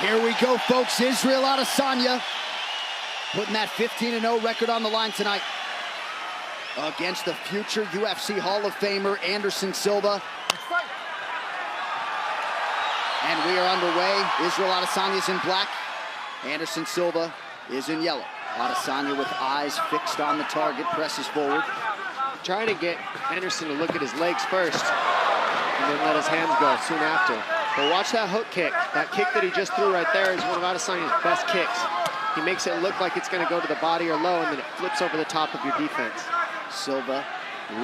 Here we go, folks. Israel Adesanya putting that 15-0 record on the line tonight against the future UFC Hall of Famer Anderson Silva. And we are underway. Israel Adesanya is in black. Anderson Silva is in yellow. Adesanya with eyes fixed on the target, presses forward. Trying to get Anderson to look at his legs first and then let his hands go soon after. But watch that hook kick. That kick that he just threw right there is one of Adesanya's best kicks. He makes it look like it's going to go to the body or low, and then it flips over the top of your defense. Silva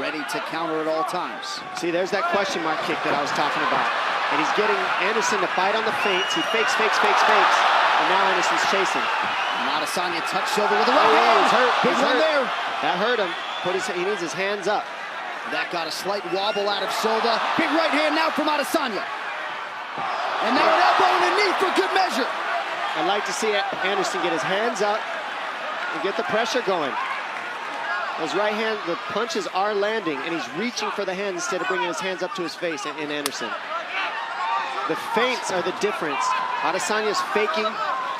ready to counter at all times. See, there's that question mark kick that I was talking about. And he's getting Anderson to bite on the feints. He fakes. And now Anderson's chasing. And Adesanya touched Silva with the right hand. He's hurt. Big one there. That hurt him. He needs his hands up. That got a slight wobble out of Silva. Big right hand now from Adesanya. And now an elbow and a knee for good measure. I'd like to see Anderson get his hands up and get the pressure going. Those right hand, the punches are landing, and he's reaching for the hands instead of bringing his hands up to his face in Anderson. The feints are the difference. Adesanya's faking,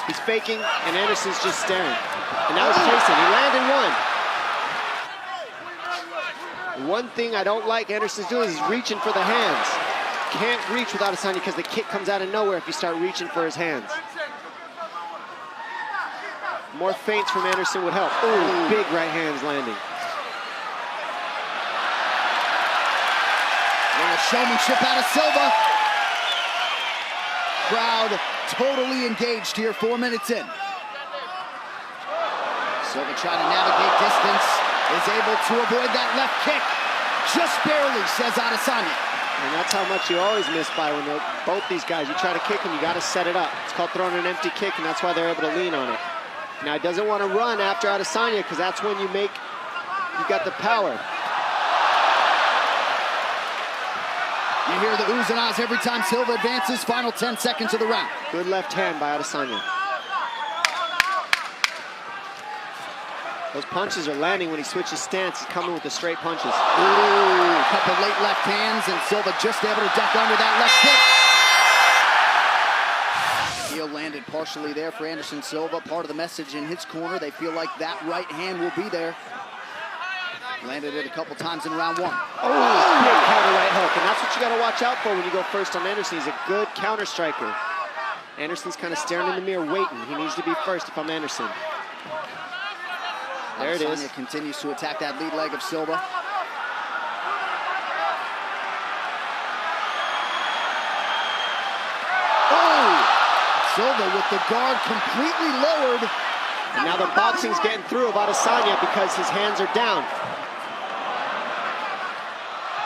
he's faking, and Anderson's just staring. And now he's chasing. He landed one. One thing I don't like Anderson's doing is he's reaching for the hands. Can't reach with Adesanya because the kick comes out of nowhere if you start reaching for his hands. More feints from Anderson would help. Ooh, big right hands landing. And a showmanship out of Silva. Crowd totally engaged here 4 minutes in. Silva trying to navigate distance, is able to avoid that left kick. Just barely, says Adesanya. And that's how much you always miss by when both these guys, you try to kick them, you got to set it up. It's called throwing an empty kick, and that's why they're able to lean on it. Now, he doesn't want to run after Adesanya because that's when you got the power. You hear the oohs and ahs every time Silva advances. Final 10 seconds of the round. Good left hand by Adesanya. Those punches are landing when he switches stance. He's coming with the straight punches. Ooh, a couple late left hands, and Silva just able to duck under that left kick. Heel landed partially there for Anderson Silva. Part of the message in his corner, they feel like that right hand will be there. Landed it a couple times in round one. Oh, big counter right hook, and that's what you got to watch out for when you go first on Anderson. He's a good counter striker. Anderson's kind of staring in the mirror, waiting. He needs to be first if I'm Anderson. There it is. Adesanya continues to attack that lead leg of Silva. Oh! Silva with the guard completely lowered. And now the boxing's getting through of Adesanya because his hands are down.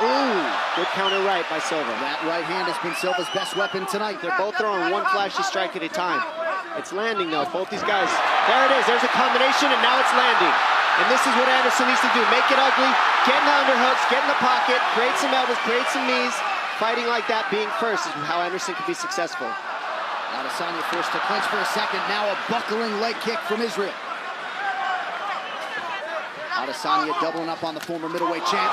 Ooh, good counter right by Silva. That right hand has been Silva's best weapon tonight. They're both throwing one flashy strike at a time. It's landing though, both these guys. There it is, there's a combination, and now it's landing. And this is what Anderson needs to do. Make it ugly, get in the underhooks, get in the pocket, create some elbows, create some knees. Fighting like that, being first, is how Anderson can be successful. Adesanya forced to clinch for a second. Now a buckling leg kick from Israel. Adesanya doubling up on the former middleweight champ.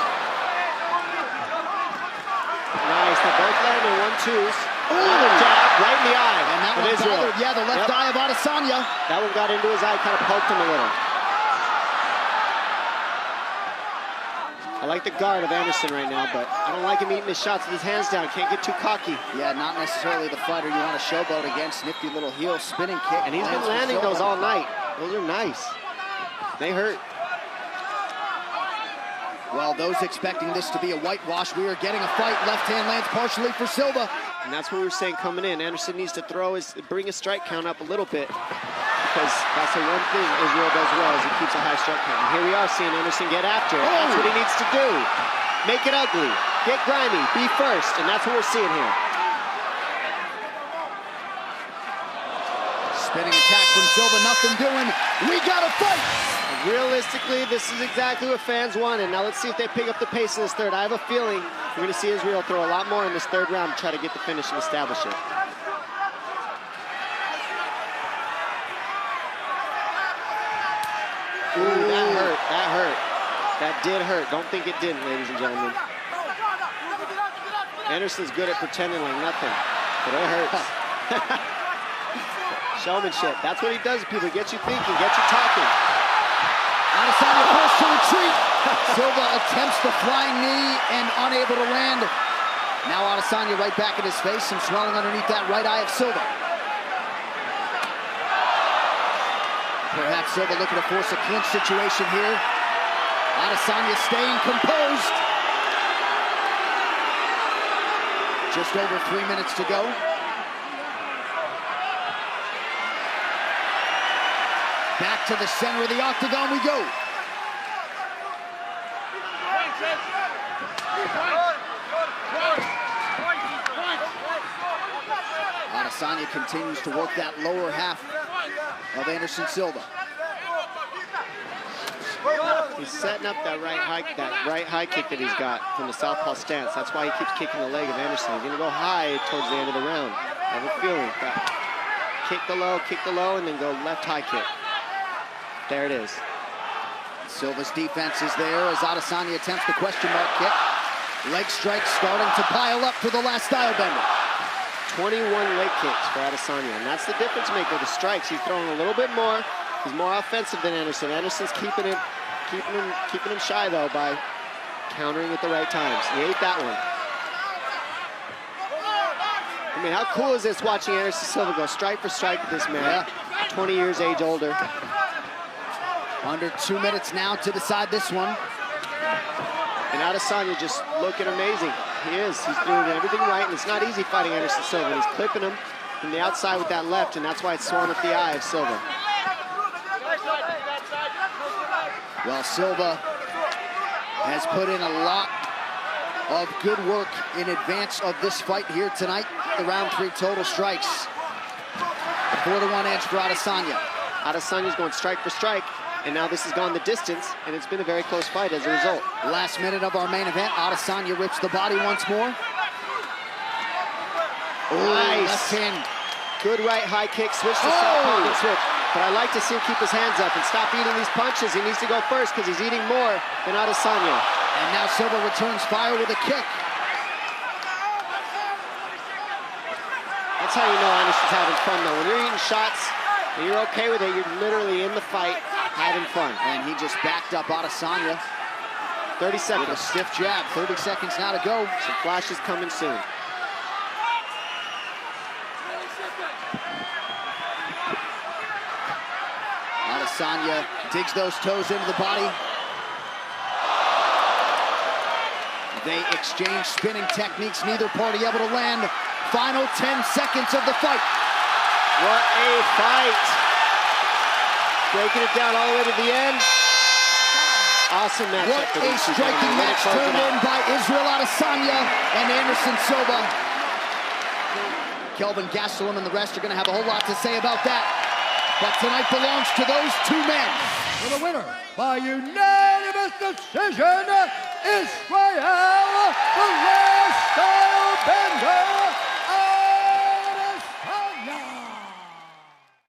Nice, they're both landing 1-2s. Another jab right in the eye. And that one bothered, yeah, the left eye of Adesanya. That one got into his eye, kind of poked him a little. I like the guard of Anderson right now, but I don't like him eating his shots with his hands down. Can't get too cocky. Yeah, not necessarily the fighter you want to showboat against. Nifty little heel spinning kick. And he's been landing those all night. Those are nice. They hurt. Well, those expecting this to be a whitewash, we are getting a fight. Left hand lands partially for Silva. And that's what we were saying coming in. Anderson needs to bring his strike count up a little bit, because that's the one thing Israel does well, is he keeps a high strike count. And here we are seeing Anderson get after it. That's what he needs to do. Make it ugly. Get grimy. Be first. And that's what we're seeing here. Spinning attack from Silva, nothing doing. We got a fight! Realistically, this is exactly what fans wanted. Now let's see if they pick up the pace in this third. I have a feeling we're going to see Israel throw a lot more in this third round to try to get the finish and establish it. Ooh, that hurt. That hurt. That did hurt. Don't think it didn't, ladies and gentlemen. Anderson's good at pretending like nothing, but it hurts. Showmanship. That's what he does to people. Gets you thinking, gets you talking. Adesanya forced to retreat. Silva attempts the flying knee and unable to land. Now Adesanya right back in his face, some swelling underneath that right eye of Silva. Perhaps Silva looking to force a clinch situation here. Adesanya staying composed. Just over 3 minutes to go. Back to the center of the octagon we go. Adesanya continues to work that lower half of Anderson Silva. He's setting up that right high kick that he's got from the southpaw stance. That's why he keeps kicking the leg of Anderson. He's gonna go high towards the end of the round. I have a feeling that kick the low, and then go left high kick. There it is. Silva's defense is there as Adesanya attempts the question mark kick. Leg strikes starting to pile up for the last style bender. 21 leg kicks for Adesanya, and that's the difference maker. The strikes, he's throwing a little bit more. He's more offensive than Anderson. Anderson's keeping him shy though by countering at the right times. He ate that one. I mean, how cool is this watching Anderson Silva go strike for strike with this man? 20 years age older. Under 2 minutes now to decide this one. And Adesanya just looking amazing. He is. He's doing everything right, and it's not easy fighting Anderson Silva. He's clipping him from the outside with that left, and that's why it's swollen up the eye of Silva. Well, Silva has put in a lot of good work in advance of this fight here tonight. The round 3 total strikes. 4-1 edge for Adesanya. Adesanya's going strike for strike, and now this has gone the distance, and it's been a very close fight as a result. Last minute of our main event, Adesanya rips the body once more. Nice. Left hand. Good right high kick, switch to southpaw and switch. But I like to see him keep his hands up and stop eating these punches. He needs to go first because he's eating more than Adesanya. And now Silva returns fire with a kick. That's how you know Anderson's having fun though. When you're eating shots and you're okay with it, you're literally in the fight, having fun. And he just backed up Adesanya. 30 seconds. With a stiff jab. 30 seconds now to go. Some flashes coming soon. Adesanya digs those toes into the body. They exchange spinning techniques, neither party able to land. Final 10 seconds of the fight. What a fight. Breaking it down all the way to the end. Awesome matchup. What a striking match turned in by Israel Adesanya and Anderson Silva. Kelvin Gastelum and the rest are going to have a whole lot to say about that. But tonight belongs to those two men. For the winner, by unanimous decision, Israel, the last style bender.